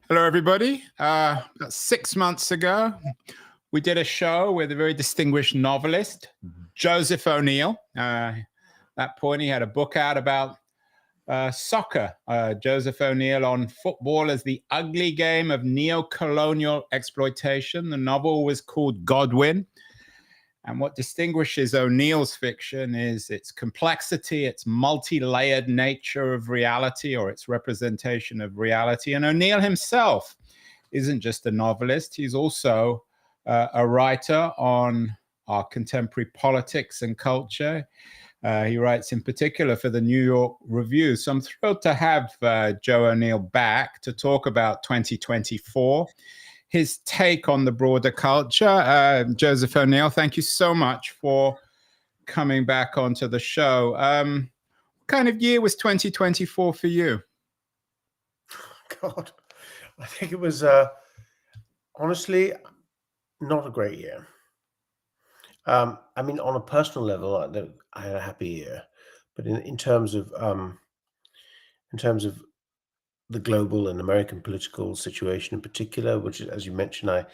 Hello, everybody. About 6 months ago, we did a show with a very distinguished novelist, Joseph O'Neill. At that point, he had a book out about soccer. Joseph O'Neill on football as the ugly game of neo-colonial exploitation. The novel was called Godwin. And what distinguishes O'Neill's fiction is its complexity, its multi-layered nature of reality, or its representation of reality. And O'Neill himself isn't just a novelist, he's also a writer on our contemporary politics and culture. He writes in particular for the New York Review. So I'm thrilled to have Joe O'Neill back to talk about 2024. His take on the broader culture. Joseph O'Neill, thank you so much for coming back onto the show. What kind of year was 2024 for you? God, I think it was honestly not a great year. I mean, on a personal level, I had a happy year, but in terms of the global and American political situation in particular, which, as you mentioned, I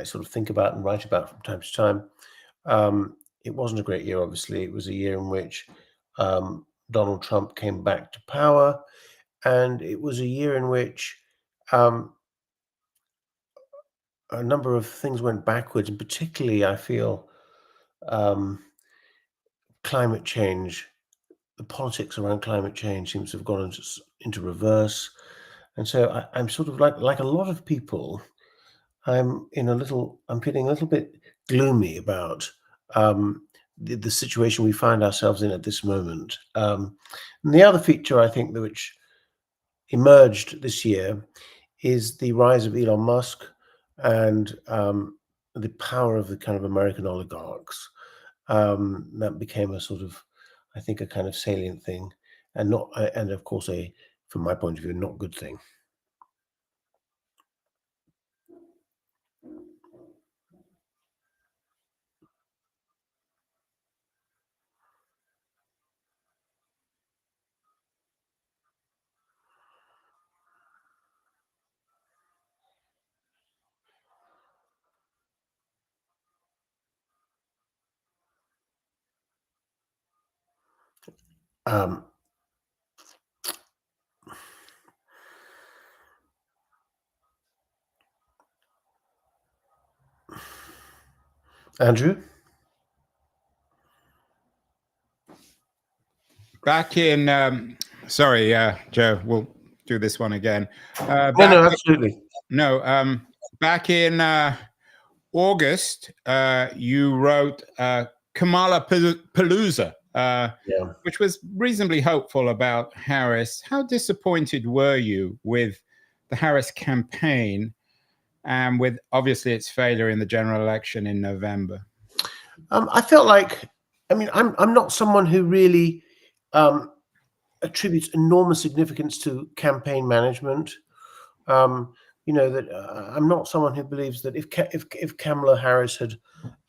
sort of think about and write about from time to time. It wasn't a great year. Obviously, it was a year in which Donald Trump came back to power, and it was a year in which a number of things went backwards, and particularly, I feel, climate change. The politics around climate change seems to have gone into reverse. And so I'm sort of like a lot of people, I'm feeling a little bit gloomy about the situation we find ourselves in at this moment. And the other feature I think which emerged this year is the rise of Elon Musk and the power of the kind of American oligarchs. That became a sort of, I think, a kind of salient thing, and of course, from my point of view, not good thing. Andrew? Back in, sorry, Joe, we'll do this one again. No, absolutely. Back in August, you wrote Kamala Palooza, which was reasonably hopeful about Harris. How disappointed were you with the Harris campaign and with obviously its failure in the general election in November? I felt like, I mean, I'm not someone who really attributes enormous significance to campaign management. You know, that I'm not someone who believes that if Kamala Harris had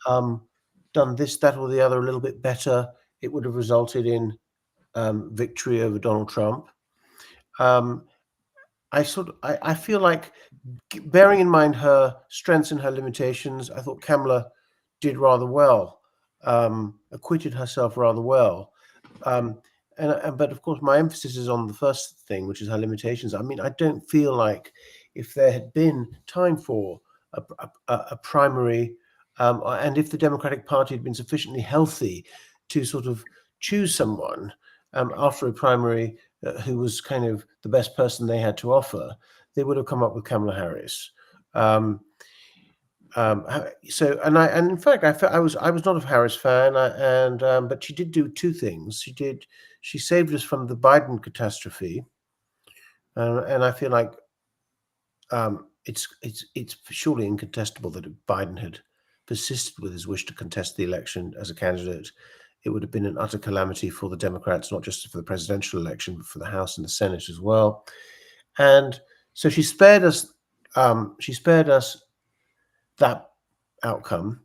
done this, that, or the other a little bit better, it would have resulted in victory over Donald Trump. I feel like, bearing in mind her strengths and her limitations, I thought Kamala did rather well, acquitted herself rather well. But of course, my emphasis is on the first thing, which is her limitations. I mean, I don't feel like if there had been time for a primary, and if the Democratic Party had been sufficiently healthy to sort of choose someone after a primary who was kind of the best person they had to offer, they would have come up with Kamala Harris. And in fact, I was not a Harris fan, but she did do two things. She saved us from the Biden catastrophe, and I feel like it's surely incontestable that if Biden had persisted with his wish to contest the election as a candidate, it would have been an utter calamity for the Democrats, not just for the presidential election, but for the House and the Senate as well. And so she spared us. She spared us that outcome,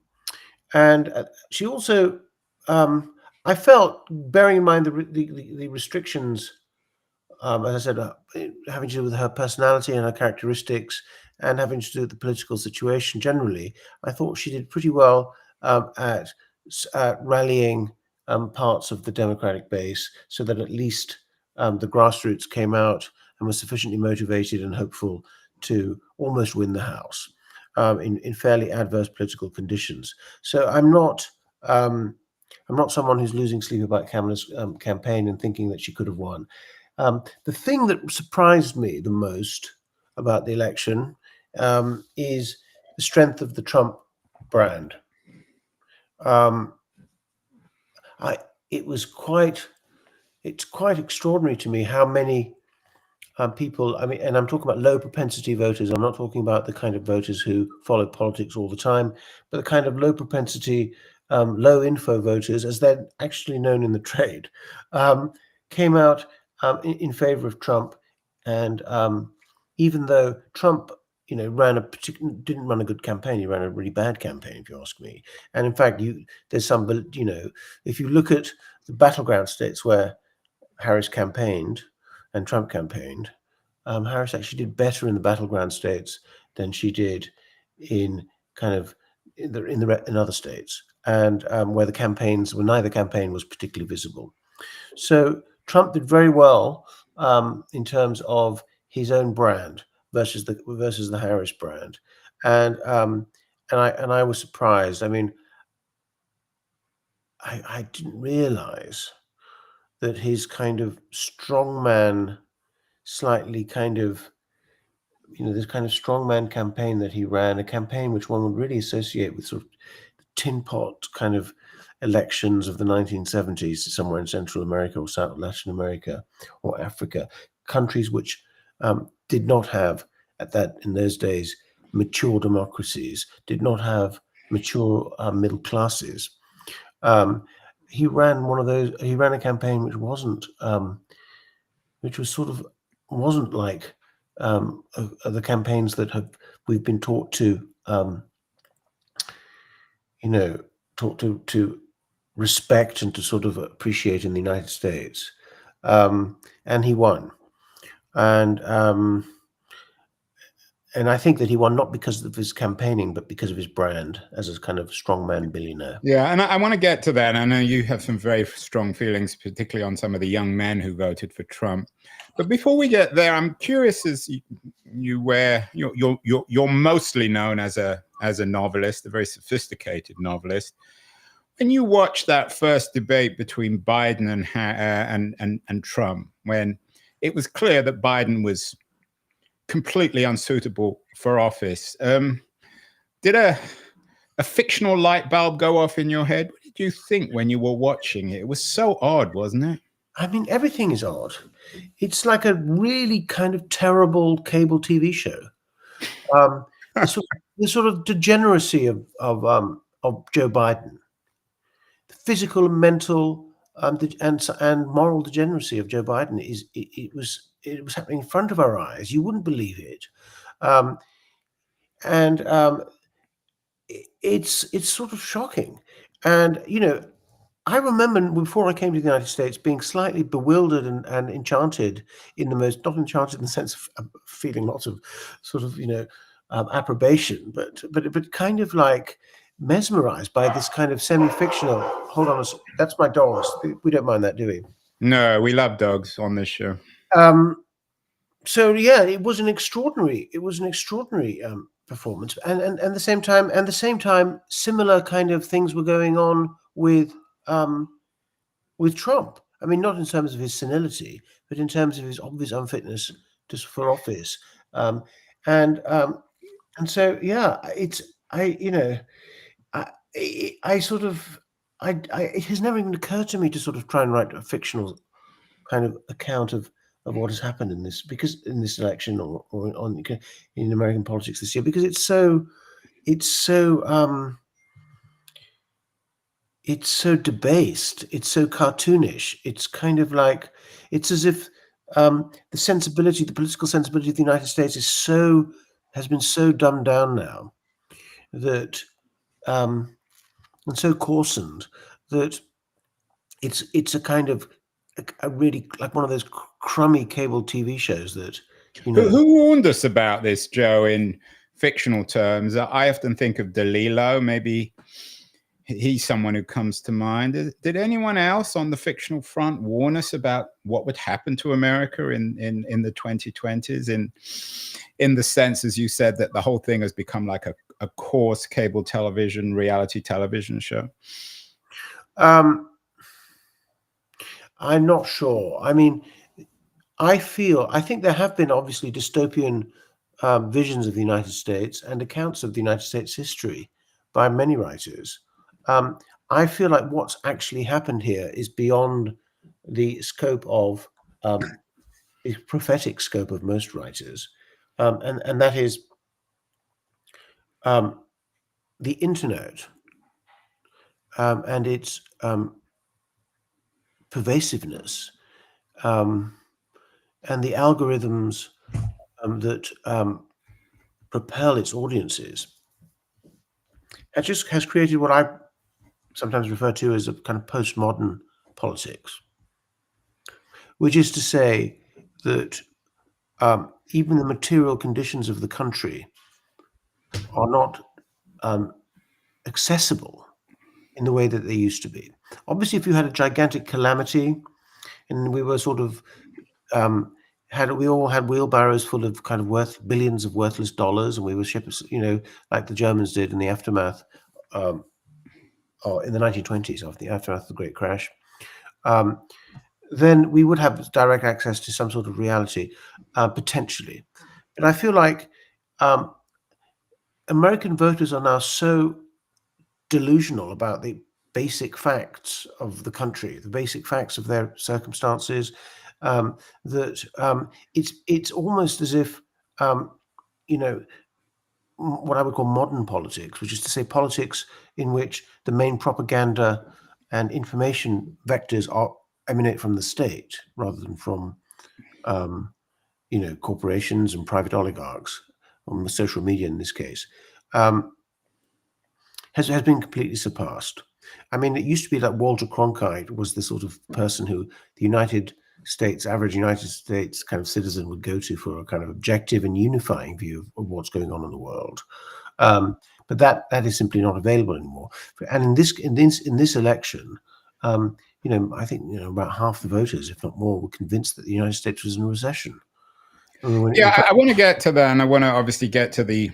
and she also, I felt, bearing in mind the restrictions as I said, having to do with her personality and her characteristics, and having to do with the political situation generally. I thought she did pretty well at rallying parts of the Democratic base, so that at least the grassroots came out and was sufficiently motivated and hopeful to almost win the House in fairly adverse political conditions. So I'm not someone who's losing sleep about Kamala's campaign and thinking that she could have won. The thing that surprised me the most about the election is the strength of the Trump brand. It's quite extraordinary to me how many people, I mean, and I'm talking about low propensity voters. I'm not talking about the kind of voters who follow politics all the time, but the kind of low propensity, low info voters, as they're actually known in the trade, came out in favor of Trump. And even though Trump, didn't run a good campaign, he ran a really bad campaign, if you ask me. And in fact, there's some, if you look at the battleground states where Harris campaigned and Trump campaigned, Harris actually did better in the battleground states than she did in other states, and where neither campaign was particularly visible. So Trump did very well in terms of his own brand versus the Harris brand, and I was surprised. I mean, I didn't realize that his kind of strongman, slightly kind of, this kind of strongman campaign that he ran, a campaign which one would really associate with sort of tin pot kind of elections of the 1970s somewhere in Central America or South Latin America or Africa, countries which did not have in those days mature democracies, did not have mature middle classes. He ran a campaign which wasn't like the campaigns that we've been taught to respect and to sort of appreciate in the United States. And he won. And I think that he won not because of his campaigning, but because of his brand as a kind of strongman billionaire. Yeah, and I want to get to that. I know you have some very strong feelings, particularly on some of the young men who voted for Trump. But before we get there, I'm curious, as you're mostly known as a novelist, a very sophisticated novelist. When you watch that first debate between Biden and Trump, when it was clear that Biden was completely unsuitable for office, did a fictional light bulb go off in your head? What did you think when you were watching it? It was so odd, wasn't it? I mean, everything is odd. It's like a really kind of terrible cable TV show. The sort of degeneracy of Joe Biden, the physical and mental and moral degeneracy of Joe Biden it was happening in front of our eyes. You wouldn't believe it, it's sort of shocking. And I remember before I came to the United States being slightly bewildered and enchanted, not enchanted in the sense of feeling lots of sort of approbation, but kind of like mesmerized by this kind of semi-fictional. Hold on, that's my dogs. We don't mind that, do we? No, we love dogs on this show. So yeah, it was an extraordinary performance, and at the same time, similar kind of things were going on with Trump. I mean, not in terms of his senility, but in terms of his obvious unfitness for office. And so yeah, it has never even occurred to me to sort of try and write a fictional kind of account of what has happened in this election or in American politics this year, because it's so debased, it's so cartoonish. It's kind of like, it's as if the political sensibility of the United States has been so dumbed down now that and so coarsened that it's a kind of a really like one of those crummy cable TV shows that, Who warned us about this, Joe, in fictional terms? I often think of DeLillo. Maybe he's someone who comes to mind. Did anyone else on the fictional front warn us about what would happen to America in the 2020s? In the sense, as you said, that the whole thing has become like a coarse cable television, reality television show? I'm not sure. I mean, I think there have been obviously dystopian visions of the United States and accounts of the United States history by many writers. I feel like what's actually happened here is beyond the scope of the prophetic scope of most writers, and that is the internet and its pervasiveness, and the algorithms that propel its audiences. It just has created what I sometimes refer to as a kind of postmodern politics, which is to say that even the material conditions of the country are not accessible in the way that they used to be. Obviously, if you had a gigantic calamity and we were sort of we all had wheelbarrows full of kind of billions of worthless dollars, and we were shippers, like the Germans did in the aftermath, or in the 1920s, after the aftermath of the Great Crash, then we would have direct access to some sort of reality, potentially. But I feel like American voters are now so delusional about the basic facts of the country, the basic facts of their circumstances, that it's almost as if what I would call modern politics, which is to say politics in which the main propaganda and information vectors emanate from the state rather than from corporations and private oligarchs, or social media in this case, has been completely surpassed. I mean, it used to be that Walter Cronkite was the sort of person who the average United States kind of citizen would go to for a kind of objective and unifying view of what's going on in the world. But that is simply not available anymore. And in this election, I think about half the voters, if not more, were convinced that the United States was in a recession. I want to get to that, and I want to obviously get to the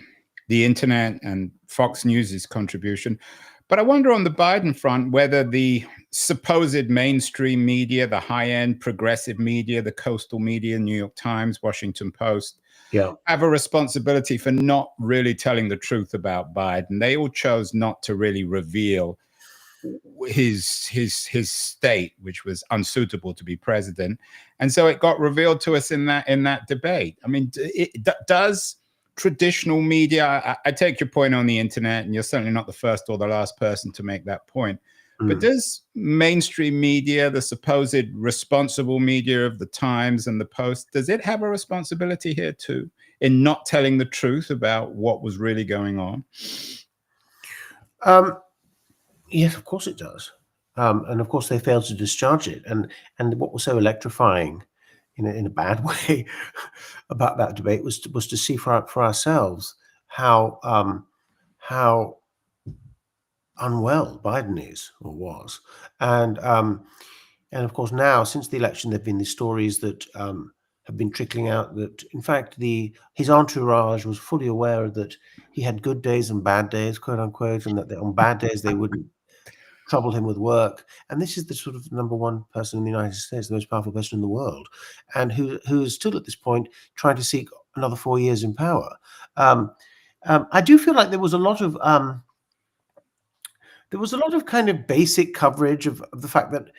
internet and Fox News's contribution. But I wonder on the Biden front whether the supposed mainstream media, the high-end progressive media, the coastal media, New York Times, Washington Post, have a responsibility for not really telling the truth about Biden. They all chose not to really reveal his state, which was unsuitable to be president, and so it got revealed to us in that debate. I mean, does traditional media, I take your point on the internet, and you're certainly not the first or the last person to make that point, but does mainstream media, the supposed responsible media of the Times and the Post, does it have a responsibility here too in not telling the truth about what was really going on? Yes, of course it does. And of course they failed to discharge it. And what was so electrifying in a bad way about that debate was to see for ourselves how unwell Biden is or was. And of course now, since the election, there have been these stories that have been trickling out that, in fact, his entourage was fully aware that he had good days and bad days, quote unquote, and that on bad days they wouldn't trouble him with work. And this is the sort of number one person in the United States, the most powerful person in the world, and who is still at this point trying to seek another 4 years in power. I do feel like there was a lot of kind of basic coverage of the fact that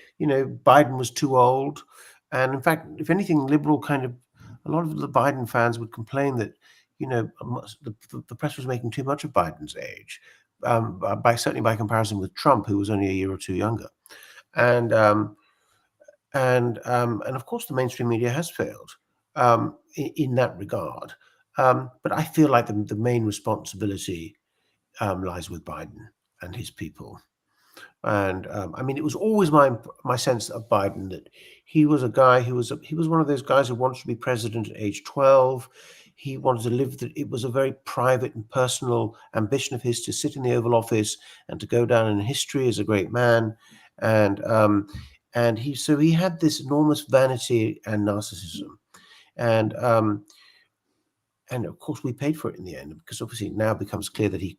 Biden was too old, and in fact, if anything, a lot of the Biden fans would complain that the press was making too much of Biden's age. Certainly by comparison with Trump, who was only a year or two younger, and of course the mainstream media has failed in that regard. But I feel like the main responsibility lies with Biden and his people. And I mean, it was always my sense of Biden that he was a guy who he was one of those guys who wanted to be president at age 12. He wanted to live that. It was a very private and personal ambition of his to sit in the Oval Office and to go down in history as a great man. And he had this enormous vanity and narcissism, and of course we paid for it in the end, because obviously it now becomes clear that he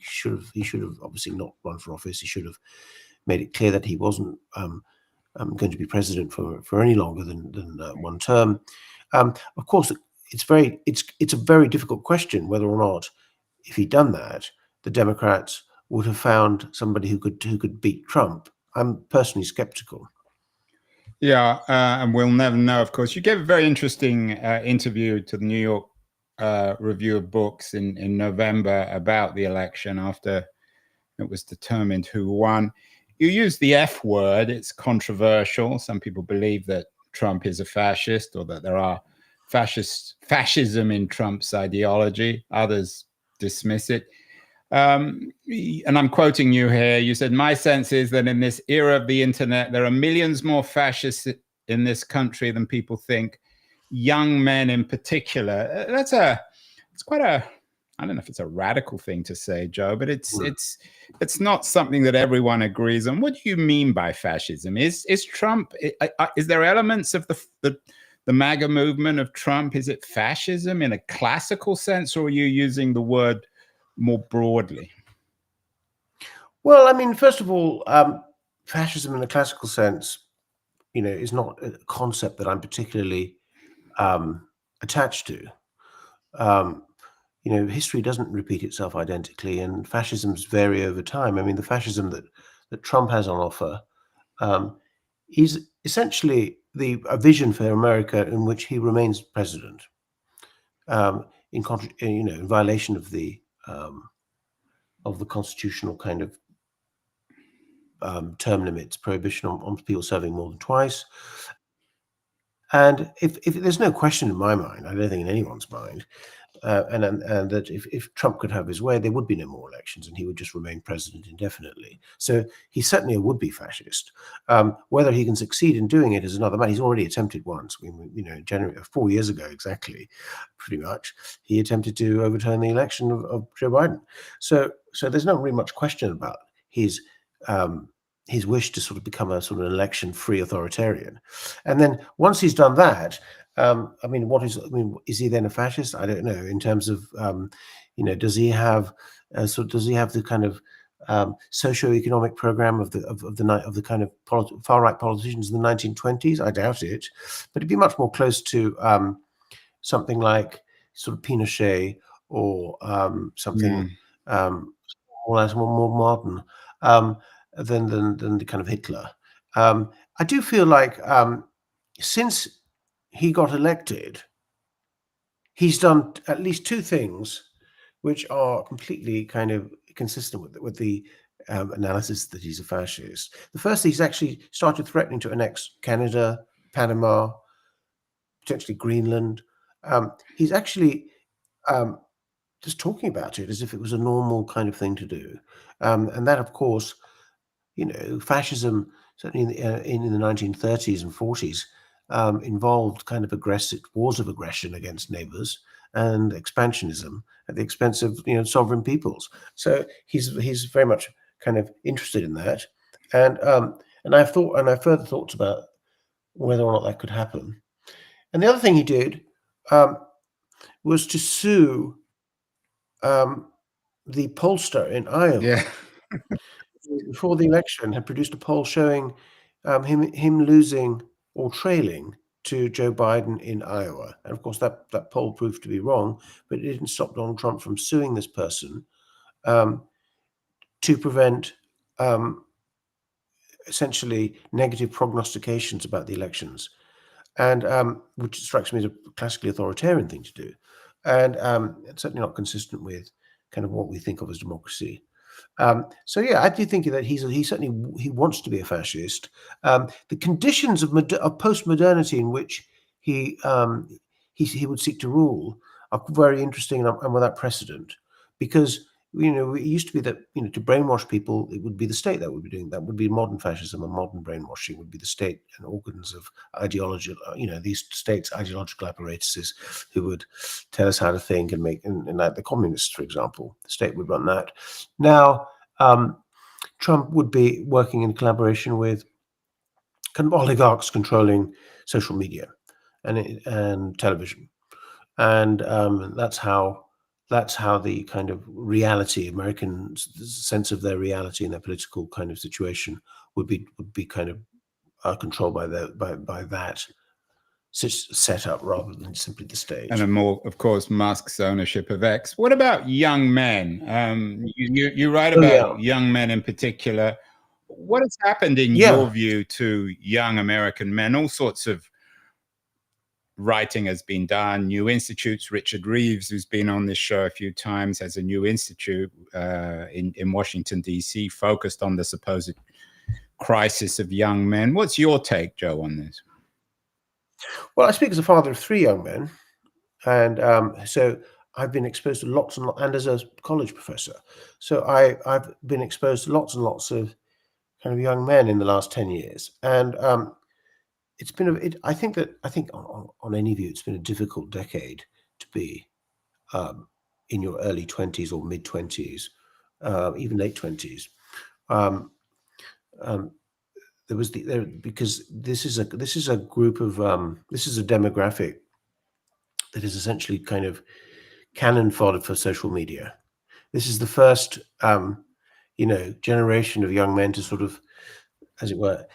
should have obviously not run for office. He should have made it clear that he wasn't going to be president for any longer than one term. Of course, it's a very difficult question whether or not, if he'd done that, the Democrats would have found somebody who could beat Trump. I'm personally skeptical. Yeah, and we'll never know, of course. You gave a very interesting interview to the New York Review of Books in November about the election after it was determined who won. You used the F word. It's controversial. Some people believe that Trump is a fascist, or that there are fascism in Trump's ideology. Others dismiss it. And I'm quoting you here. You said, "My sense is that in this era of the internet, there are millions more fascists in this country than people think, young men in particular." It's quite a, I don't know if it's a radical thing to say, Joe, but it's not something that everyone agrees on. What do you mean by fascism? Is Trump, is there elements of the MAGA movement of Trump? Is it fascism in a classical sense, or are you using the word more broadly? Well, I mean, first of all, fascism in a classical sense, is not a concept that I'm particularly attached to. History doesn't repeat itself identically, and fascisms vary over time. I mean, the fascism that Trump has on offer is essentially a vision for America in which he remains president, in violation of the constitutional kind of term limits, prohibition on people serving more than twice. And if there's no question in my mind, I don't think in anyone's mind, and that if Trump could have his way, there would be no more elections, and he would just remain president indefinitely. So he's certainly a would-be fascist. Whether he can succeed in doing it is another matter. He's already attempted once. In January, 4 years ago exactly, pretty much, he attempted to overturn the election of Joe Biden. So there's not really much question about his wish to sort of become a sort of election-free authoritarian. And then once he's done that, is he then a fascist? I don't know. In terms of, does he have the kind of socio-economic program of the kind of far-right politicians in the 1920s? I doubt it. But it'd be much more close to something like sort of Pinochet, or something more modern. Than the kind of Hitler. I do feel like since he got elected, he's done at least two things which are completely kind of consistent with the analysis that he's a fascist. The first, he's actually started threatening to annex Canada, Panama, potentially Greenland. He's actually just talking about it as if it was a normal kind of thing to do. And that, of course, fascism, certainly in the 1930s and 40s, involved kind of aggressive wars of aggression against neighbors and expansionism at the expense of sovereign peoples. So he's very much kind of interested in that, and I have further thoughts about whether or not that could happen. And the other thing he did was to sue the pollster in Iowa. Yeah. Before the election, had produced a poll showing him losing or trailing to Joe Biden in Iowa. And of course, that poll proved to be wrong, but it didn't stop Donald Trump from suing this person to prevent essentially negative prognostications about the elections, and which strikes me as a classically authoritarian thing to do, and it's certainly not consistent with kind of what we think of as democracy. So yeah, I do think that he certainly wants to be a fascist. The conditions of post-modernity in which he would seek to rule are very interesting and without precedent, because it used to be that, to brainwash people, it would be the state that would be doing that. Would be modern fascism and modern brainwashing would be the state and organs of ideology. These states' ideological apparatuses who would tell us how to think and make, and like the communists, for example, the state would run that. Now, Trump would be working in collaboration with kind of oligarchs controlling social media and television, and that's how the kind of reality, American sense of their reality and their political kind of situation would be kind of controlled by that set up rather than simply the state. And of course, Musk's ownership of X. What about young men? You write about young men in particular. What has happened in your view to young American men? All sorts of writing has been done, new institutes. Richard Reeves, who's been on this show a few times, has a new institute in Washington, D.C., focused on the supposed crisis of young men. What's your take, Joe, on this? Well, I speak as a father of 3 young men, and so I've been exposed to lots and as a college professor. So I've been exposed to lots and lots of kind of young men in the last 10 years. And it's been I think on any view, it's been a difficult decade to be in your early 20s or mid 20s, even late 20s. There was because this is a group of this is a demographic that is essentially kind of cannon fodder for social media. This is the first generation of young men to sort of, as it were,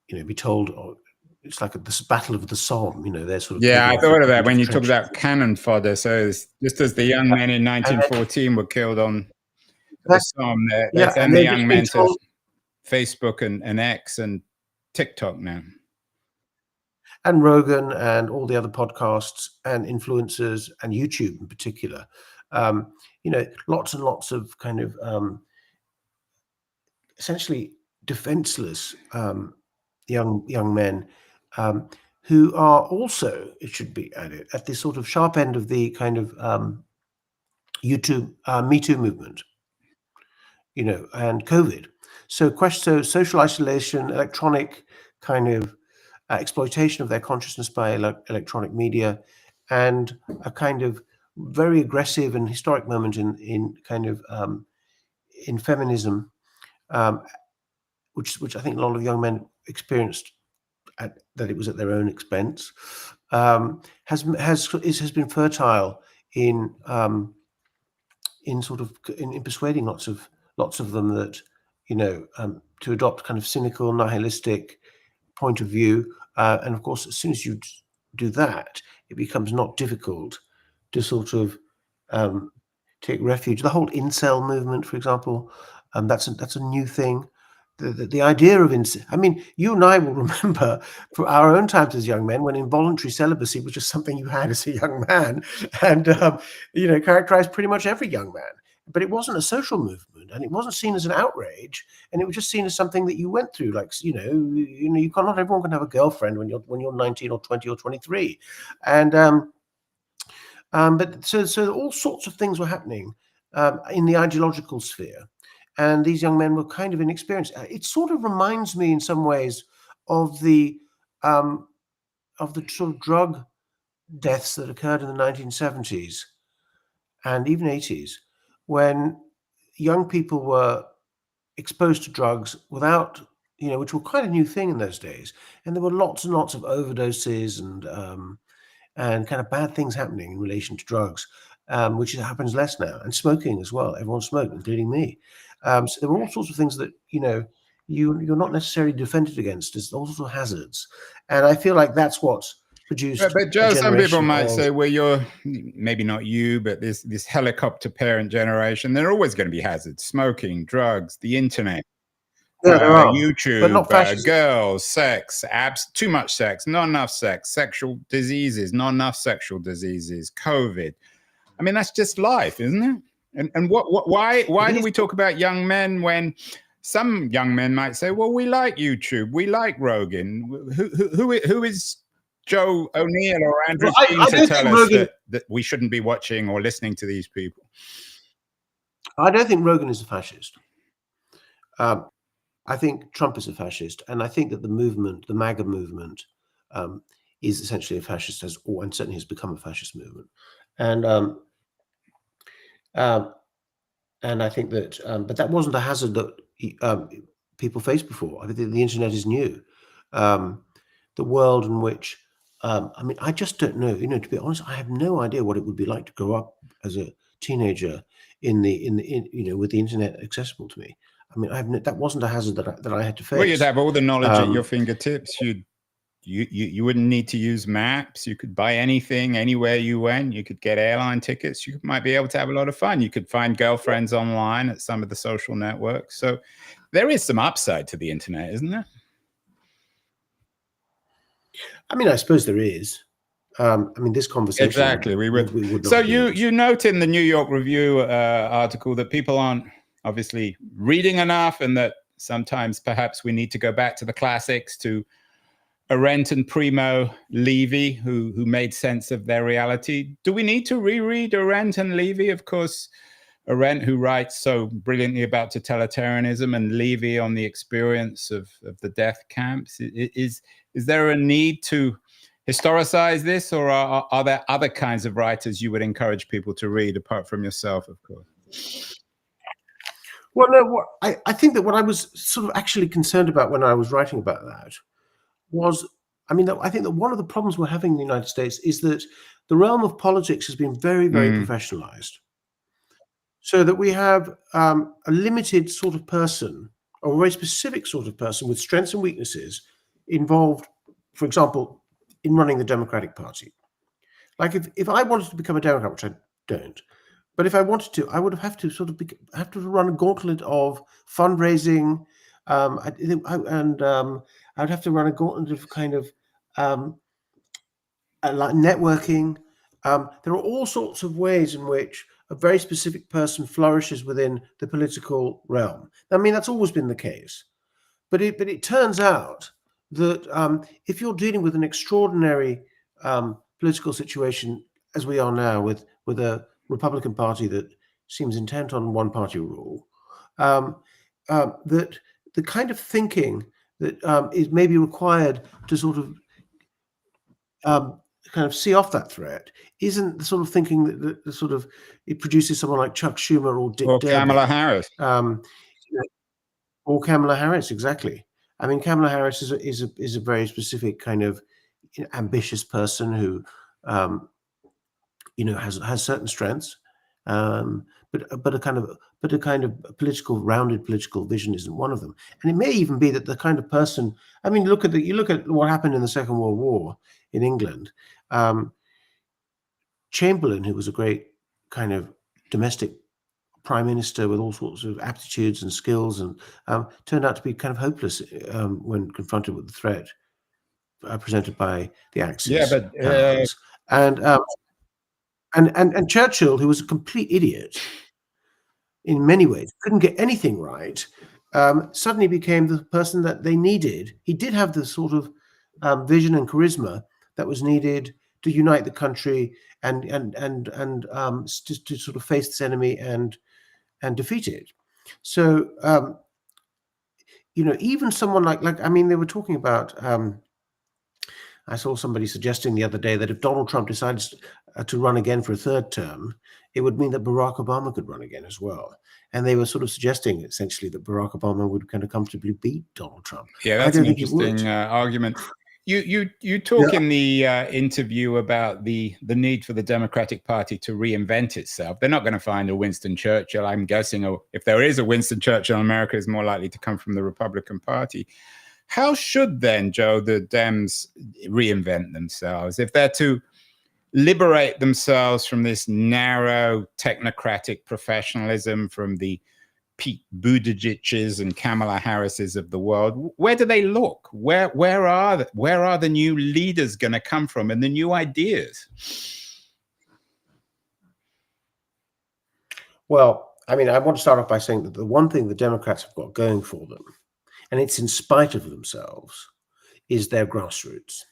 be told, it's like this battle of the Somme, they're sort of. Yeah, I thought of that when you talk about cannon fodder. So just as the young men in 1914 were killed on the Somme, they send the young men to Facebook and X and TikTok now. And Rogan and all the other podcasts and influencers and YouTube in particular. Lots and lots of kind of essentially defenseless young men who are also, it should be added, at the sort of sharp end of the kind of YouTube Me Too movement, and COVID. So social isolation, electronic kind of exploitation of their consciousness by electronic media, and a kind of very aggressive and historic moment in kind of in feminism, which I think a lot of young men experienced that it was at their own expense, has been fertile in persuading lots of them that to adopt kind of cynical, nihilistic point of view, and of course, as soon as you do that, it becomes not difficult to sort of take refuge. The whole incel movement, for example, that's a new thing. The idea of incel. I mean, you and I will remember for our own times as young men when involuntary celibacy was just something you had as a young man, and characterized pretty much every young man. But it wasn't a social movement, and it wasn't seen as an outrage, and it was just seen as something that you went through. Like you cannot, not everyone can have a girlfriend when you're 19 or 20 or 23, and but so all sorts of things were happening in the ideological sphere, and these young men were kind of inexperienced. It sort of reminds me in some ways of the sort of drug deaths that occurred in the 1970s and even 80s, when young people were exposed to drugs without, which were quite a new thing in those days, and there were lots and lots of overdoses and kind of bad things happening in relation to drugs, which happens less now, and smoking as well. Everyone smoked, including me. So there were all sorts of things that you're not necessarily defended against. There's also hazards, and I feel like that's what's produced. But Joe, some people might say, well, you're maybe not you, but this helicopter parent generation. There are always going to be hazards: smoking, drugs, the internet. YouTube, but not girls, sex, too much sex, not enough sex, sexual diseases, not enough sexual diseases, COVID. I mean, that's just life, isn't it? And why do we talk about young men when some young men might say, well, we like YouTube, we like Rogan. Who is Joe O'Neill or Andrew Dean to tell us that we shouldn't be watching or listening to these people? I don't think Rogan is a fascist. I think Trump is a fascist, and I think that the movement, the MAGA movement, is essentially a fascist, and certainly has become a fascist movement. And I think that, but that wasn't a hazard that people faced before. I think the internet is new. The world in which, I mean, I just don't know. You know, to be honest, I have no idea what it would be like to grow up as a teenager in you know, with the internet accessible to me. I mean, that wasn't a hazard that I had to face. Well, you'd have all the knowledge at your fingertips. You wouldn't need to use maps. You could buy anything anywhere you went. You could get airline tickets. You might be able to have a lot of fun. You could find girlfriends online at some of the social networks. So there is some upside to the internet, isn't there? I mean, I suppose there is. I mean, this conversation. Exactly. We would. So you note in the New York Review article that people aren't obviously reading enough, and that sometimes perhaps we need to go back to the classics, to Arendt and Primo Levi, who made sense of their reality. Do we need to reread Arendt and Levi? Of course, Arendt, who writes so brilliantly about totalitarianism, and Levi on the experience of the death camps. Is there a need to historicize this, or are there other kinds of writers you would encourage people to read apart from yourself, of course? Well, no, I think that what I was sort of actually concerned about when I was writing about that was, I mean, I think that one of the problems we're having in the United States is that the realm of politics has been very, very professionalized. So that we have a limited sort of person, or a very specific sort of person with strengths and weaknesses involved, for example, in running the Democratic Party. Like if I wanted to become a Democrat, which I don't, but if I wanted to, I would have to sort of have to run a gauntlet of fundraising, and I would have to run a gauntlet of kind of like networking. There are all sorts of ways in which a very specific person flourishes within the political realm. I mean, that's always been the case, but it turns out that if you're dealing with an extraordinary political situation, as we are now, with a Republican Party that seems intent on one-party rule, that the kind of thinking that is maybe required to sort of kind of see off that threat isn't the sort of thinking that the sort of it produces someone like Chuck Schumer or Dick Durbin, Kamala Harris, or Kamala Harris. Exactly. I mean, Kamala Harris is a very specific kind of ambitious person who you know, has certain strengths, but a kind of rounded political vision isn't one of them. And it may even be that the kind of person, I mean, you look at what happened in the Second World War in England. Chamberlain, who was a great kind of domestic prime minister with all sorts of aptitudes and skills, and turned out to be kind of hopeless when confronted with the threat presented by the Axis. Yeah, but and Churchill, who was a complete idiot in many ways, couldn't get anything right, suddenly became the person that they needed. He did have the sort of vision and charisma that was needed to unite the country and to sort of face this enemy and defeat it. So you know, even someone like I mean, they were talking about. I saw somebody suggesting the other day that if Donald Trump decides to run again for a third term, it would mean that Barack Obama could run again as well. And they were sort of suggesting essentially that Barack Obama would kind of comfortably beat Donald Trump. Yeah, that's an interesting argument. You talk in the interview about the need for the Democratic Party to reinvent itself. They're not going to find a Winston Churchill, I'm guessing, or if there is a Winston Churchill in America, it's more likely to come from the Republican Party. How should then, Joe, the Dems reinvent themselves if they're to liberate themselves from this narrow technocratic professionalism, from the Pete Buttigieg's and Kamala Harris's of the world? Where do they look? Where are the new leaders going to come from, and the new ideas? Well, I mean, I want to start off by saying that the one thing the Democrats have got going for them, and it's in spite of themselves, is their grassroots.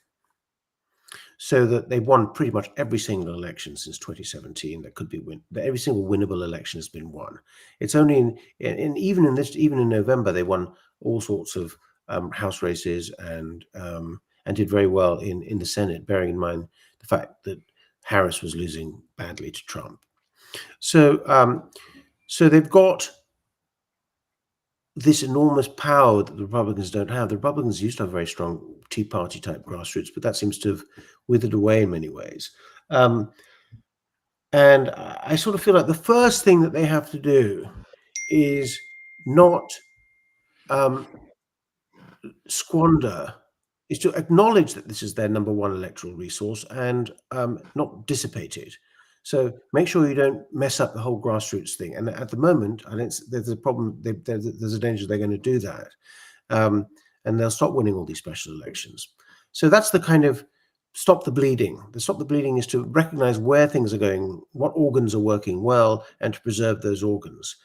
so that they've won pretty much every single election since 2017 that could be every single winnable election has been won. It's only even in November they won all sorts of House races and did very well in the Senate, bearing in mind the fact that Harris was losing badly to Trump. So so they've got this enormous power that the Republicans don't have. The Republicans used to have very strong Tea Party type grassroots, but that seems to have withered away in many ways. And I sort of feel like the first thing that they have to do is not squander, is to acknowledge that this is their number one electoral resource and not dissipate it. So make sure you don't mess up the whole grassroots thing. And at the moment, there's a problem. There's a danger they're going to do that, and they'll stop winning all these special elections. So that's the kind of stop the bleeding. The stop the bleeding is to recognize where things are going, what organs are working well, and to preserve those organs.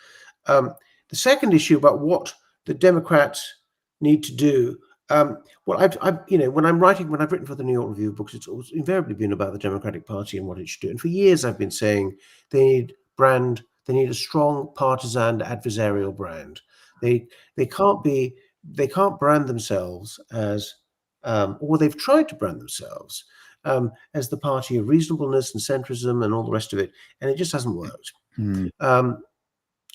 The second issue about what the Democrats need to do. Well, when I've written for the New York Review of Books, it's invariably been about the Democratic Party and what it should do. And for years, I've been saying they need a strong partisan adversarial brand. They can't brand themselves as, or they've tried to brand themselves as the party of reasonableness and centrism and all the rest of it, and it just hasn't worked.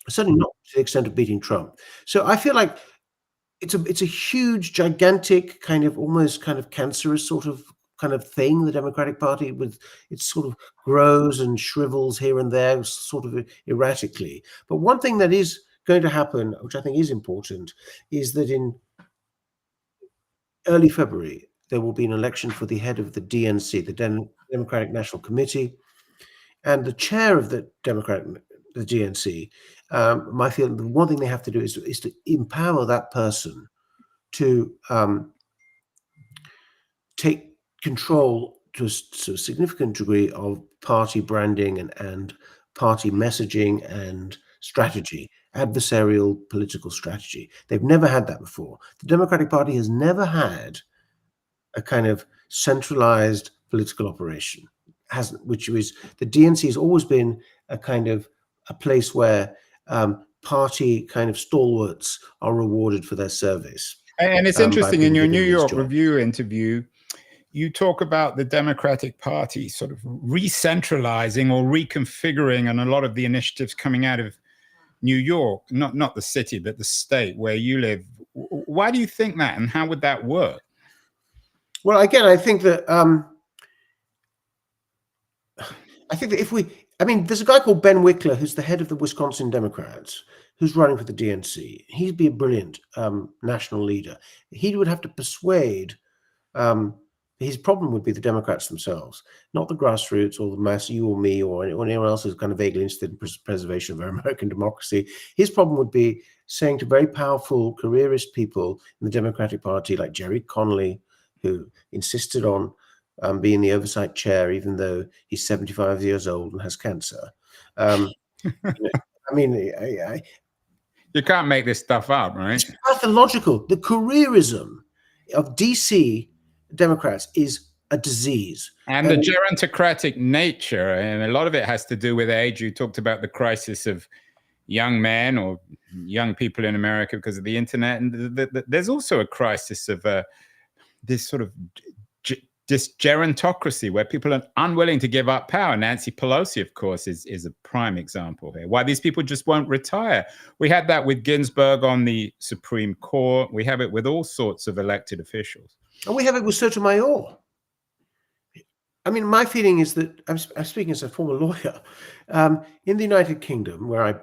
Certainly not to the extent of beating Trump. So I feel like it's a huge, gigantic, almost cancerous sort of thing, the Democratic Party, with it sort of grows and shrivels here and there sort of erratically. But one thing that is going to happen, which I think is important, is that in early February, there will be an election for the head of the DNC, the Democratic National Committee, and the chair of the DNC. My feeling, the one thing they have to do is to empower that person to take control to a significant degree of party branding and party messaging and strategy, adversarial political strategy. They've never had that before. The Democratic Party has never had a kind of centralized political operation. Which is, the DNC has always been a kind of a place where party kind of stalwarts are rewarded for their service. And it's interesting, in your New York Review interview, you talk about the Democratic Party sort of re-centralizing or reconfiguring on a lot of the initiatives coming out of New York, not the city, but the state where you live. Why do you think that, and how would that work? Well, again, I think that there's a guy called Ben Wickler, who's the head of the Wisconsin Democrats, who's running for the DNC. He'd be a brilliant national leader. He would have to persuade, his problem would be the Democrats themselves, not the grassroots or the mass, you or me or anyone else who's kind of vaguely interested in preservation of our American democracy. His problem would be saying to very powerful careerist people in the Democratic Party, like Jerry Connolly, who insisted on being the oversight chair, even though he's 75 years old and has cancer. You can't make this stuff up, right? It's pathological. The careerism of DC Democrats is a disease. And the gerontocratic nature, and a lot of it has to do with age. You talked about the crisis of young men or young people in America because of the internet. And there's also a crisis of this sort of this gerontocracy where people are unwilling to give up power. Nancy Pelosi, of course, is a prime example here. Why these people just won't retire. We had that with Ginsburg on the Supreme Court. We have it with all sorts of elected officials. And we have it with Sotomayor. I mean, my feeling is that, I'm speaking as a former lawyer, in the United Kingdom, where I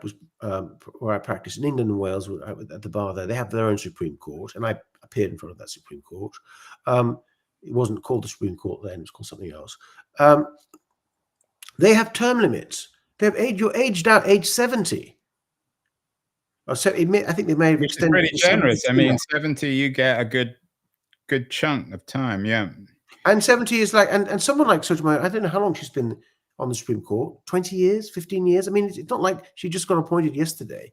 practiced, in England and Wales, at the bar there, they have their own Supreme Court, and I appeared in front of that Supreme Court. It wasn't called the Supreme Court then, it was called something else. They have term limits. You're aged out, age 70. I think they may have extended. It's pretty generous. I mean, 70, you get a good chunk of time, yeah. And 70 is like, and someone like Sotomayor, I don't know how long she's been on the Supreme Court, 20 years, 15 years. I mean, it's not like she just got appointed yesterday.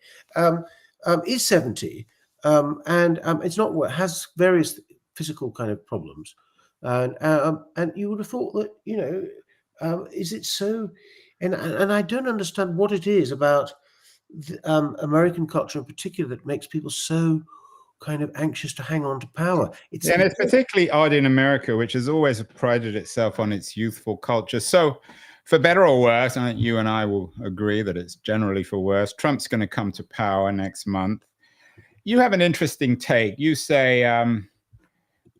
Is 70, and it's not, has various physical kind of problems. And you would have thought that, you know, is it so? And I don't understand what it is about American culture in particular that makes people so kind of anxious to hang on to power. And it's particularly odd in America, which has always prided itself on its youthful culture. So, for better or worse, I think you and I will agree that it's generally for worse. Trump's going to come to power next month. You have an interesting take. You say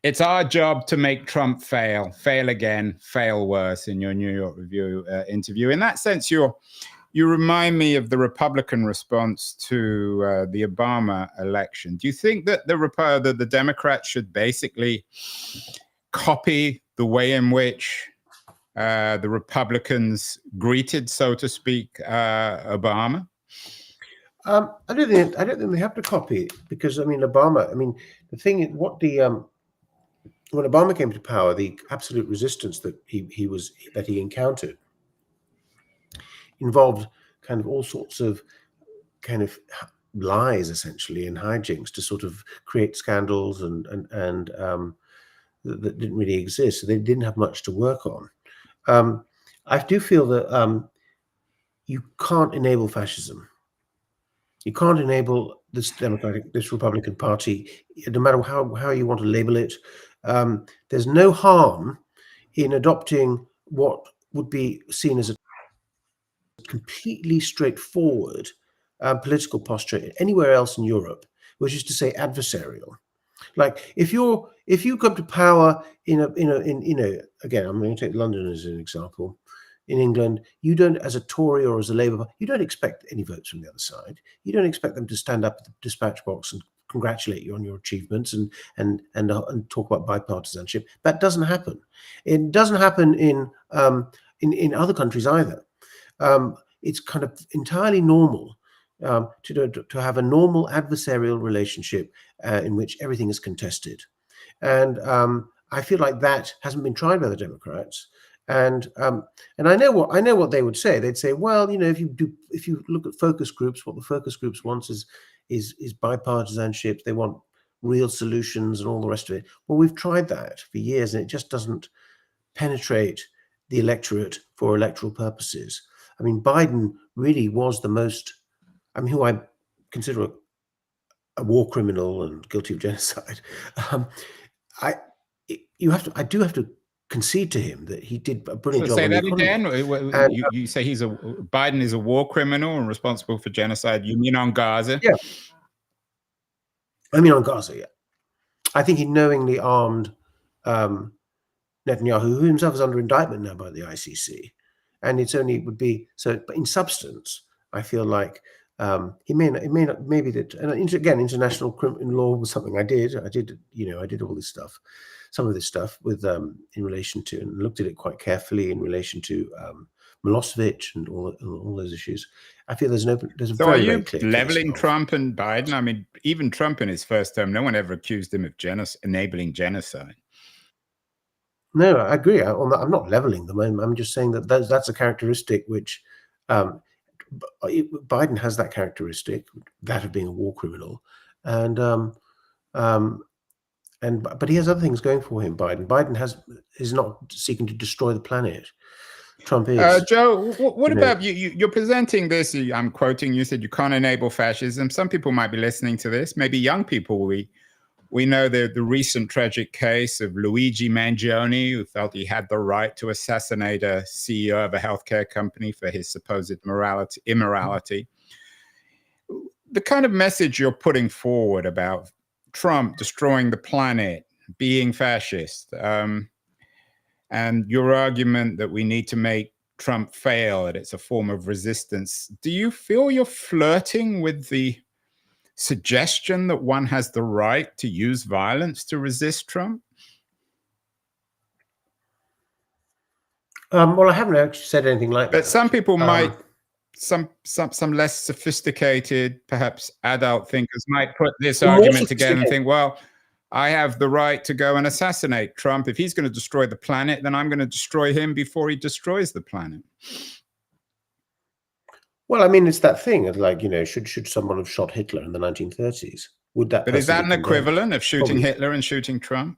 it's our job to make Trump fail again, fail worse in your New York Review interview. In that sense, you remind me of the Republican response to the Obama election. Do you think that the Democrats should basically copy the way in which the Republicans greeted, so to speak, Obama? I don't think they have to copy it, because I mean, Obama. I mean, the thing is, when Obama came to power, the absolute resistance that he encountered involved kind of all sorts of kind of lies, essentially, and hijinks to sort of create scandals and that didn't really exist. So they didn't have much to work on. I do feel that you can't enable fascism. You can't enable this Republican Party, no matter how you want to label it. There's no harm in adopting what would be seen as a completely straightforward political posture anywhere else in Europe, which is to say adversarial. Like if you come to power in again, I'm going to take London as an example. In England, you don't, as a Tory or as a Labour, you don't expect any votes from the other side. You don't expect them to stand up at the dispatch box and congratulate you on your achievements and talk about bipartisanship. That doesn't happen. It doesn't happen in other countries either. It's kind of entirely normal to have a normal adversarial relationship in which everything is contested, and I feel like that hasn't been tried by the Democrats. And I know what they would say. They'd say, well, you know, if you look at focus groups, what the focus groups wants is bipartisanship. They want real solutions and all the rest of it. Well, we've tried that for years, and it just doesn't penetrate the electorate for electoral purposes. I mean, Biden really was the most, I mean, who I consider a war criminal and guilty of genocide. I do have to concede to him that he did a brilliant job. Say that again. And, you say Biden is a war criminal and responsible for genocide. You mean on Gaza? Yeah. I mean on Gaza, yeah. I think he knowingly armed Netanyahu, who himself is under indictment now by the ICC. And it's only would be so, but in substance, I feel like it may not, maybe that, and again, international criminal law was something I did, all this stuff, some of this stuff with in relation to, and looked at it quite carefully in relation to Milosevic and all those issues. I feel there's a so very, are you very clear leveling Trump and Biden? I mean, even Trump in his first term, no one ever accused him of enabling genocide. No, I agree. I'm not leveling them. I'm just saying that that's a characteristic which Biden has, that characteristic, that of being a war criminal, but he has other things going for him. Biden is not seeking to destroy the planet. Trump is. Joe, what about you? You're presenting this. I'm quoting. You said you can't enable fascism. Some people might be listening to this. Maybe young people. We know the recent tragic case of Luigi Mangione, who felt he had the right to assassinate a CEO of a healthcare company for his supposed immorality. The kind of message you're putting forward about Trump destroying the planet, being fascist, and your argument that we need to make Trump fail, that it's a form of resistance. Do you feel you're flirting with the suggestion that one has the right to use violence to resist Trump? Well, I haven't actually said anything like that. But some people might, some less sophisticated, perhaps adult thinkers might put this argument together and think, well, I have the right to go and assassinate Trump. If he's going to destroy the planet, then I'm going to destroy him before he destroys the planet. Well, I mean, it's that thing of like, should someone have shot Hitler in the 1930s? Would that? But is that an equivalent of shooting Hitler and shooting Trump?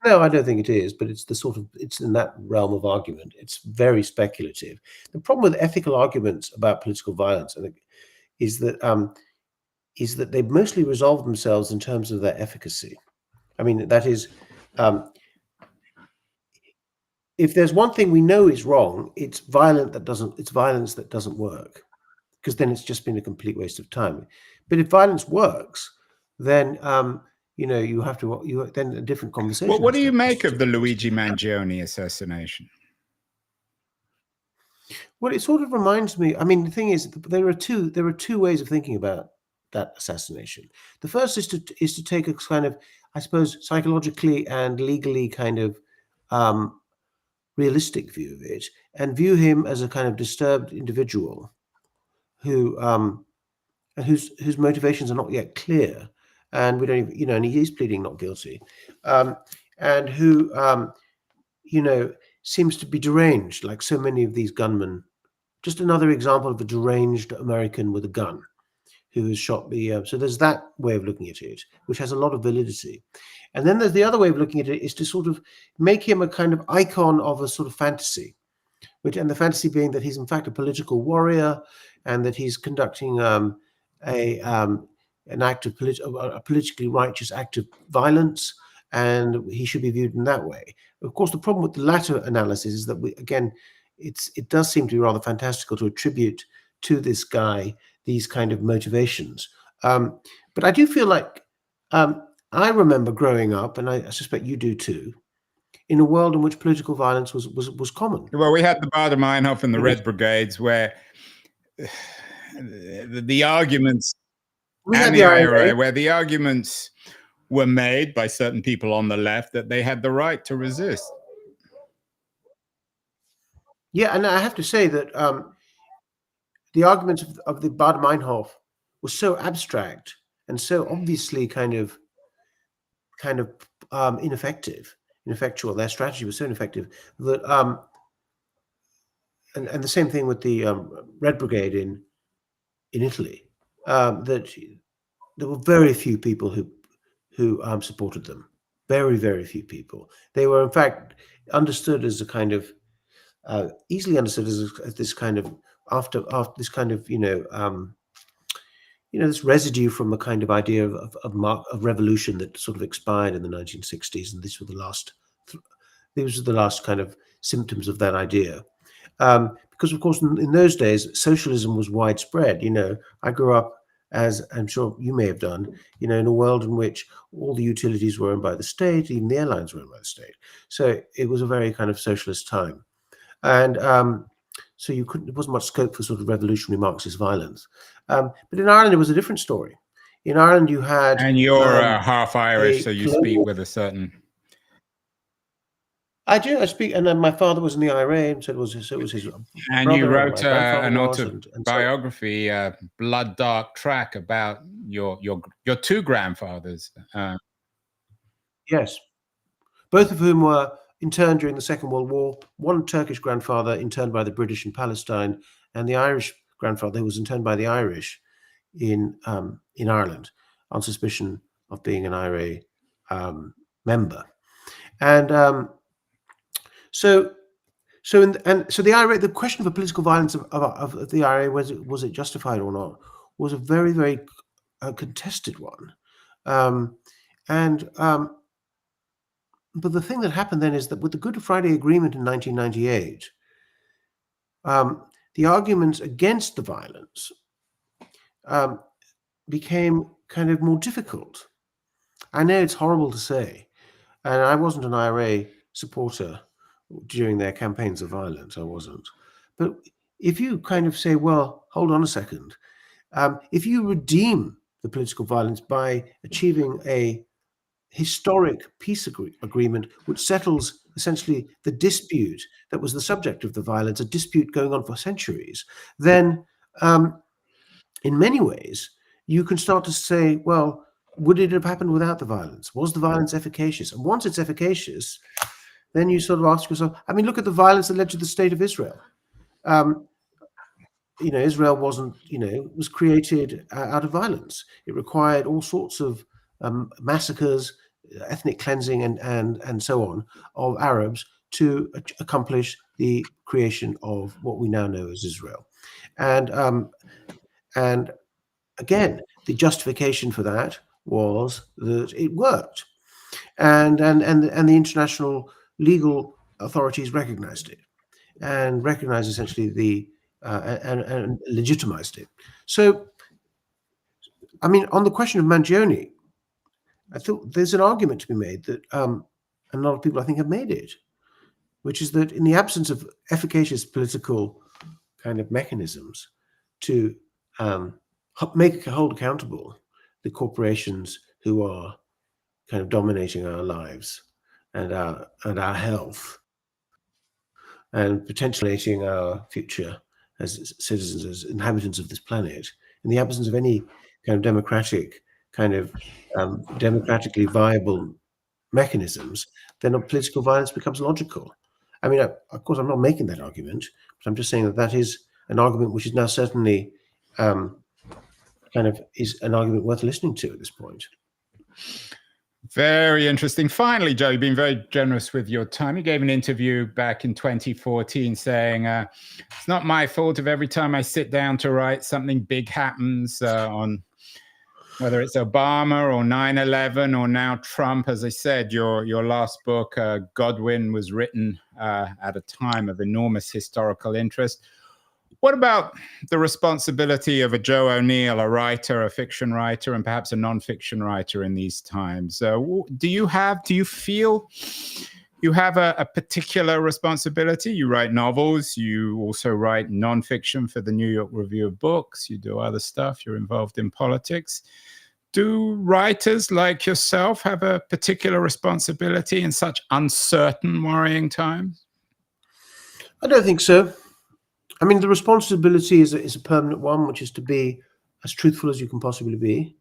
No, I don't think it is, but it's the sort of, it's in that realm of argument. It's very speculative. The problem with ethical arguments about political violence, I think, is that they mostly resolve themselves in terms of their efficacy. I mean, that is, if there's one thing we know is wrong, it's violence that doesn't work, because then it's just been a complete waste of time. But if violence works, then you have to then a different conversation. What do you make of the Luigi Mangione assassination? Well, it sort of reminds me. I mean, the thing is, there are two ways of thinking about that assassination. The first is to take a kind of, I suppose, psychologically and legally kind of realistic view of it, and view him as a kind of disturbed individual who whose motivations are not yet clear, and we don't even, and he is pleading not guilty, and who seems to be deranged, like so many of these gunmen. Just another example of a deranged American with a gun who has shot the. So there's that way of looking at it, which has a lot of validity. And then there's the other way of looking at it, is to sort of make him a kind of icon of a sort of fantasy, and the fantasy being that he's in fact a political warrior, and that he's conducting an act of a politically righteous act of violence, and he should be viewed in that way. Of course, the problem with the latter analysis is that it does seem to be rather fantastical to attribute to this guy these kind of motivations. But I do feel like I remember growing up, and I suspect you do too, in a world in which political violence was common. Well, we had the Baader-Meinhof and the Red Brigades, where the arguments and the IRA, where the arguments were made by certain people on the left that they had the right to resist. Yeah, and I have to say that the arguments of the Baader-Meinhof were so abstract and so obviously kind of ineffectual. Their strategy was so ineffective that and the same thing with the Red Brigade in Italy, that there were very few people who supported them. Very, very few people. They were in fact understood as a kind of easily understood as this kind of after this kind of this residue from a kind of idea of revolution that sort of expired in the 1960s, and these were the last kind of symptoms of that idea. Because of course in those days socialism was widespread. I grew up, as I'm sure you may have done, in a world in which all the utilities were owned by the state, even the airlines were owned by the state. So it was a very kind of socialist time. And so there wasn't much scope for sort of revolutionary Marxist violence. But in Ireland, it was a different story. In Ireland, you had... And you're half Irish, so you speak with a certain... I do. I speak, and then my father was in the IRA, and so it was his. And you wrote an autobiography, Blood Dark Track, about your two grandfathers. Yes, both of whom were interned during the Second World War. One Turkish grandfather interned by the British in Palestine, and the Irish grandfather who was interned by the Irish in Ireland on suspicion of being an IRA member, and. So the IRA, the question of the political violence of the IRA, was it justified or not, was a very, very contested one. But the thing that happened then is that with the Good Friday Agreement in 1998, the arguments against the violence became kind of more difficult. I know it's horrible to say, and I wasn't an IRA supporter during their campaigns of violence. I wasn't. But if you kind of say, well, hold on a second, if you redeem the political violence by achieving a historic peace agreement which settles essentially the dispute that was the subject of the violence, a dispute going on for centuries, then in many ways you can start to say, well, would it have happened without the violence? Was the violence efficacious? And once it's efficacious, then you sort of ask yourself, I mean, look at the violence that led to the state of Israel. Israel wasn't, was created out of violence. It required all sorts of massacres, ethnic cleansing and so on of Arabs to accomplish the creation of what we now know as Israel. And again, the justification for that was that it worked, and the international legal authorities recognized it, and recognized essentially the and legitimized it. So, I mean, on the question of Mangione, I thought there's an argument to be made that a lot of people I think have made it, which is that in the absence of efficacious political kind of mechanisms to hold accountable the corporations who are kind of dominating our lives and our health and potentiating our future as citizens, as inhabitants of this planet, in the absence of any kind of democratically viable mechanisms, then political violence becomes logical. I mean, of course, I'm not making that argument, but I'm just saying that that is an argument which is now certainly is an argument worth listening to at this point. Very interesting. Finally, Joe, you've been very generous with your time. You gave an interview back in 2014 saying, it's not my fault if every time I sit down to write, something big happens on whether it's Obama or 9/11 or now Trump. As I said, your last book, Godwin, was written at a time of enormous historical interest. What about the responsibility of a Joe O'Neill, a writer, a fiction writer, and perhaps a non-fiction writer in these times? Do you feel you have a particular responsibility? You write novels. You also write non-fiction for the New York Review of Books. You do other stuff. You're involved in politics. Do writers like yourself have a particular responsibility in such uncertain, worrying times? I don't think so. I mean, the responsibility is a permanent one, which is to be as truthful as you can possibly be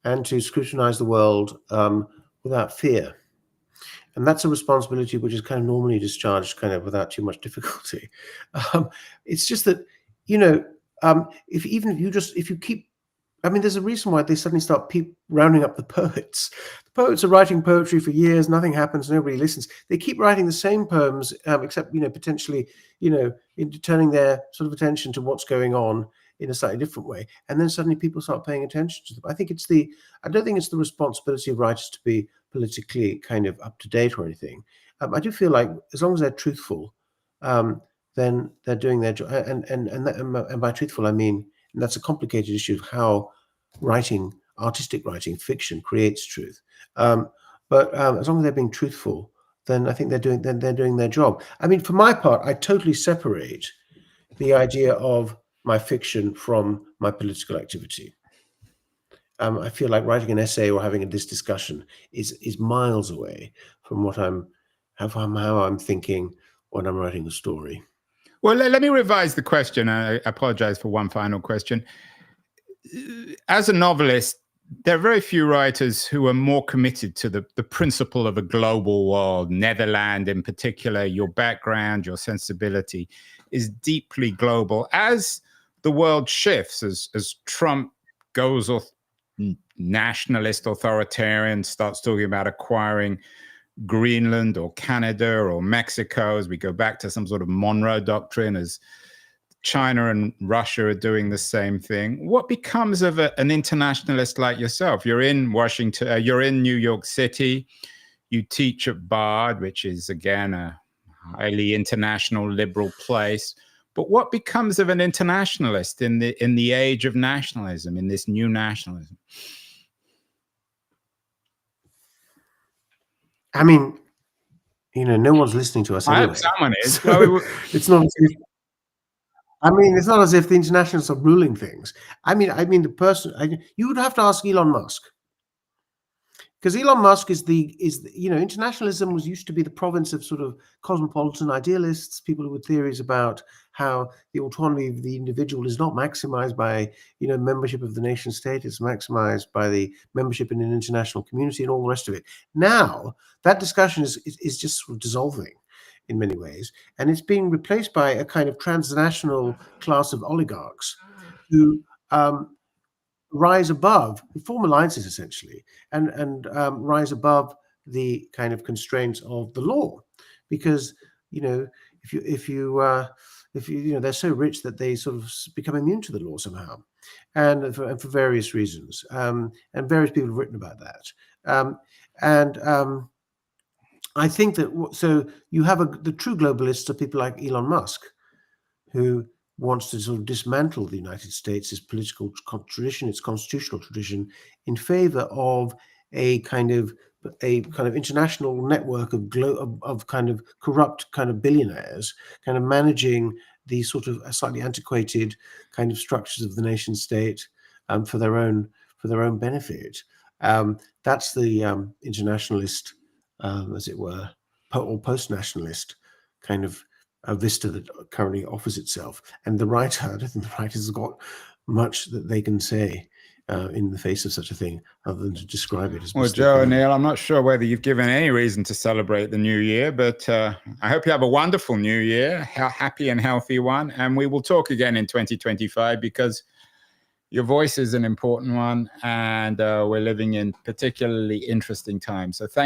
and to scrutinize the world without fear. And that's a responsibility which is kind of normally discharged kind of without too much difficulty. It's just that, if you keep, I mean, there's a reason why they suddenly start rounding up the poets. The poets are writing poetry for years, nothing happens, nobody listens. They keep writing the same poems, except, potentially, turning their sort of attention to what's going on in a slightly different way. And then suddenly people start paying attention to them. I don't think it's the responsibility of writers to be politically kind of up to date or anything. I do feel like as long as they're truthful, then they're doing their job. And by truthful, I mean, and that's a complicated issue of how artistic writing, fiction creates truth. But as long as they're being truthful, then I think they're doing their job. I mean, for my part, I totally separate the idea of my fiction from my political activity. I feel like writing an essay or having this discussion is miles away from how I'm thinking when I'm writing a story. Well, let me revise the question. I apologize for one final question. As a novelist, there are very few writers who are more committed to the principle of a global world. Netherland in particular, your background, your sensibility is deeply global. As the world shifts, as Trump goes off nationalist authoritarian, starts talking about acquiring Greenland or Canada or Mexico, as we go back to some sort of Monroe Doctrine, as China and Russia are doing the same thing. What becomes of an internationalist like yourself? You're in Washington, you're in New York City, you teach at Bard, which is again a highly international liberal place. But what becomes of an internationalist in the age of nationalism, in this new nationalism? I mean, no one's listening to us anyway. I hope someone is. So it's not. It's not as if the internationalists are ruling things. I mean, you would have to ask Elon Musk, because Elon Musk is internationalism used to be the province of sort of cosmopolitan idealists, people with theories about how the autonomy of the individual is not maximized by membership of the nation state, it's maximized by the membership in an international community and all the rest of it. Now that discussion is just sort of dissolving in many ways, and it's being replaced by a kind of transnational class of oligarchs who rise above, form alliances essentially, and rise above the kind of constraints of the law, because if you they're so rich that they sort of become immune to the law somehow, and for various reasons, and various people have written about that, and I think that so you have the true globalists are people like Elon Musk, who wants to sort of dismantle the United States, its political tradition, its constitutional tradition, in favor of a kind of international network of kind of corrupt kind of billionaires, kind of managing these sort of slightly antiquated kind of structures of the nation state for their own benefit. That's the internationalist, as it were, or post-nationalist kind of a vista that currently offers itself. And the right, I don't think the right has got much that they can say in the face of such a thing, other than to describe it as. Well, Joe O'Neill, I'm not sure whether you've given any reason to celebrate the new year, but I hope you have a wonderful new year, a happy and healthy one. And we will talk again in 2025, because your voice is an important one, and we're living in particularly interesting times. So thank